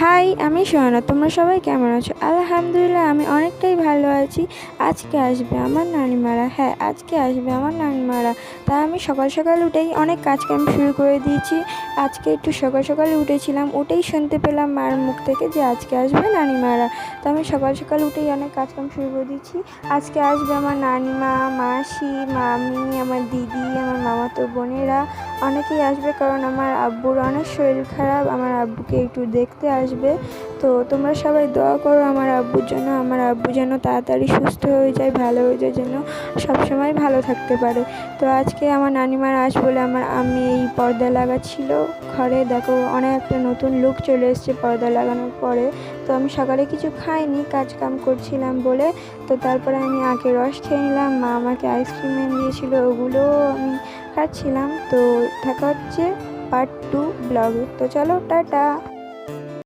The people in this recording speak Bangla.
হাই, আমি সোহানা। তোমরা সবাই কেমন আছো? আলহামদুলিল্লাহ, আমি অনেকটাই ভালো আছি। আজকে আসবে আমার নানিমারা। হ্যাঁ, আজকে আসবে আমার নানিমারা। তাই আমি সকাল সকাল উঠেই অনেক কাজকাম শুরু করে দিয়েছি। আজকে একটু সকাল সকালে উঠেছিলাম, উঠেই শুনতে পেলাম মার মুখ থেকে যে আজকে আসবে নানিমারা। তো আমি সকাল সকাল উঠেই অনেক কাজকাম শুরু করে দিয়েছি। আজকে আসবে আমার নানিমা, মাসি, মামি, আমার দিদি, আমার মামাতো বোনেরা অনেকেই আসবে, কারণ আমার আব্বুর অনেক শরীর খারাপ। আমার আব্বুকে একটু দেখতে আসবে। তো তোমরা সবাই দোয়া করো আমার আব্বুর জন্য। আমার আব্বু যেন তাড়াতাড়ি সুস্থ হয়ে যায়, ভালো হয়ে যায়, যেন সবসময় ভালো থাকতে পারে। তো আজকে আমার নানিমার আজ বলে আমি এই পর্দা লাগাচ্ছিল ঘরে। দেখো, অনেক একটা নতুন লুক চলে এসছে পর্দা লাগানোর পরে। তো আমি সকালে কিছু খাইনি, কাজ কাম করছিলাম বলে। তো তারপরে আমি আগে রস খেয়ে নিলাম, মা আমাকে আইসক্রিম এনে দিয়েছিল, ওগুলো আমি খাচ্ছিলাম। তো দেখা হচ্ছে পার্ট 2 ব্লগে। তো চলো, টাটা।